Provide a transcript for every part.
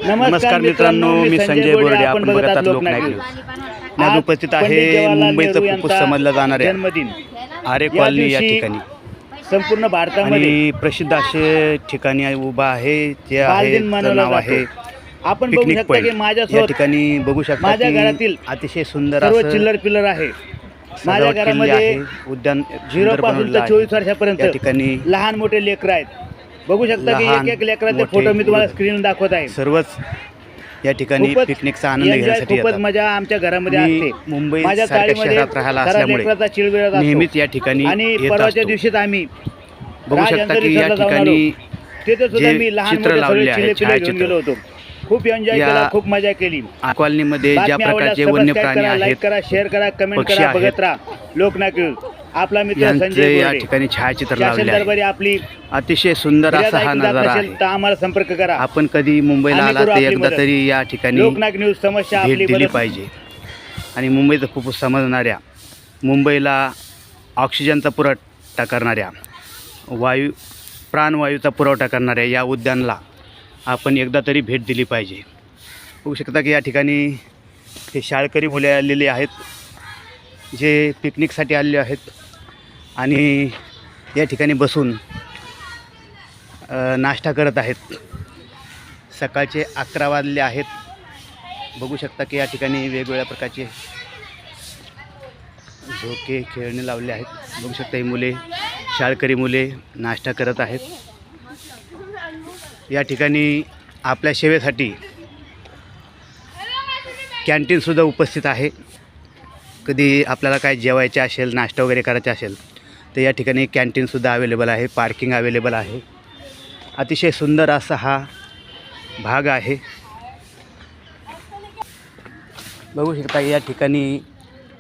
नमस्कार मित्रांनो, मी संजय बोर्डे. आपण बघत आहात लोकनायक न्यूज. आज उपस्थित आहे मुंबईचं फुफ्फुस समजलं जाणार आहे जन्मदिन आरे कॉलनी या ठिकाणी. संपूर्ण भारतामध्ये आणि प्रसिद्ध असे ठिकाणी उभा आहे ते आहे, नाव आहे आपण बघू पिकनिक शकता की पॉइंट. या माझ्यासोबत ठिकाणी बघू शकता माझ्या की घरातील अतिशय सुंदर सर्व असं चिल्लर पिल्लर आहे. माझ्या सजावट केलेली घरामध्ये आहे. उद्यान 0 सुंदर पासून बनवलेलं तर आहे. 24 वर्षापर्यंत या ठिकाणी लहान मोठे लेकर आहेत. बघू शकता की लहान, एक एक लेकराचे मोठे, फोटो मी तुम्हाला वृद्ध. स्क्रीन दाखवत आहे. सर्वच या ठिकाणी खूपच पिकनिकचा आनंद enjoy, घेण्यासाठी खूपच येतात. मजा आमच्या घरामध्ये मी असते. मुंबई माझ्या सारख्या चाळीमध्ये शहरात राहायला सारा असल्यामुळे लेकराचा चिळबिळाट असतो. नेहमीच या ठिकाणी आणि येत परवाच्या असतो. दिवशीच आम्ही बघू शकता राजहंसरी की या सरला जाऊन आलो. ठिकाणी तिथे सुद्धा जे मी लहान चित्र मोठे लावले सगळे आहे, चिले पिले घेऊन छायाचित्र. गेलो होतो. खूप एन्जॉय या केला, खूप मजा केली. कॉलनीमध्ये ज्या बातमी आवडल्यास प्रकारचे वन्य सबस्क्राईब प्राणी करा, आहेत, लाईक करा, शेअर करा, कमेंट पक्षी करा, आहेत. बघत राहा लोकनायक न्यूज. आपला मित्र यांचे संजय या बोर्डे. ठिकाणी छायाचित्र शासन लावले आहे. दरबारी आपली अतिशय सुंदर फिर्याद असा हा ऐकून जात नजारा असेल आहे. तर आम्हाला संपर्क करा. आपण कधी मुंबईला आम्ही आला करू तर आपली एकदा मदत. तरी या ठिकाणी लोकनायक न्यूज समस्या भेट आपली दिली मदत. पाहिजे. आणि मुंबईचं फुफ्फुस समजणाऱ्या, मुंबईला ऑक्सिजनचा पुरवठा करणाऱ्या, प्राणवायूचा पुरवठा करणाऱ्या या उद्यानाला आपण एकदा तरी भेट दिली पाहिजे. बघू शकता की या ठिकाणी हे शाळकरी मुले आलेले आहेत, जे पिकनिकसाठी आलेले आहेत आणि या ठिकाणी बसून नाश्ता करत आहेत. सकाळचे 11 वाजले आहेत. बघू शकता की या ठिकाणी वेगवेगळ्या प्रकारचे झोके खेळणे लावले आहेत. बघू शकता ही मुले, शाळकरी मुले नाश्ता करत आहेत. या ठिकाणी आपल्या सेवेसाठी कॅन्टीनसुद्धा उपस्थित आहे. कधी आपल्याला काय जेवायचे असेल, नाश्ता वगैरे करायचा असेल तर या ठिकाणी कॅन्टीनसुद्धा अवेलेबल आहे, पार्किंग अवेलेबल आहे. अतिशय सुंदर असा हा भाग आहे. बघू शकता या ठिकाणी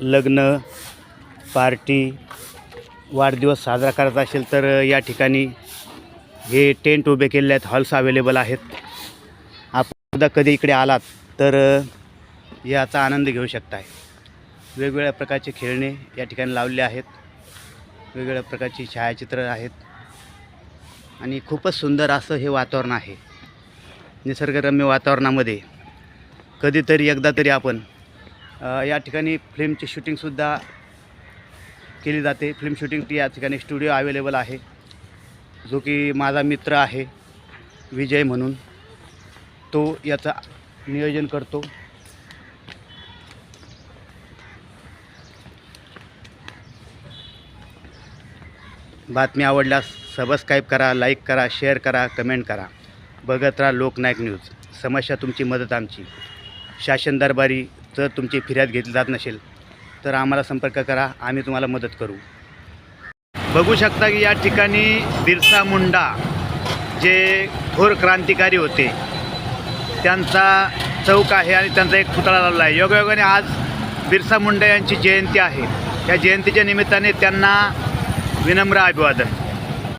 लग्न, पार्टी, वाढदिवस साजरा करायचा असेल तर या ठिकाणी हे टेंट उभे केलेले आहेत, हॉल्स अवेलेबल आहेत. आपण सुद्धा कधी इकडे आलात तर याचा आनंद घेऊ शकताय. वेगवेगळ्या प्रकारचे खेळणे या ठिकाणी लावलेले आहेत, वेगवेगळ्या प्रकारची छायाचित्र आहेत आणि खूपच सुंदर असं हे वातावरण आहे. निसर्गरम्य वातावरणामध्ये कधीतरी एकदा तरी आपण या ठिकाणी फिल्मची शूटिंगसुद्धा केली जाते. फिल्म शूटिंगची या ठिकाणी स्टुडिओ अवेलेबल आहे, जो की माझा मित्र आहे विजय म्हणून, तो याचं नियोजन करतो. बातमी आवडल्यास सबस्क्राईब करा, लाईक करा, शेअर करा, कमेंट करा. बघत राहा लोकनायक न्यूज. समस्या तुमची, मदत आमची. शासन दरबारी जर तुमची फिर्याद घेतली जात नसेल तर आम्हाला संपर्क करा, आम्ही तुम्हाला मदत करू. बघू शकता की या ठिकाणी बिरसा मुंडा, जे थोर क्रांतिकारी होते, त्यांचा चौक आहे आणि त्यांचा एक पुतळा लावला आहे. योगायोगाने आज बिरसा मुंडा यांची जयंती आहे. या जयंतीच्या निमित्ताने त्यांना विनम्र अभिवादन.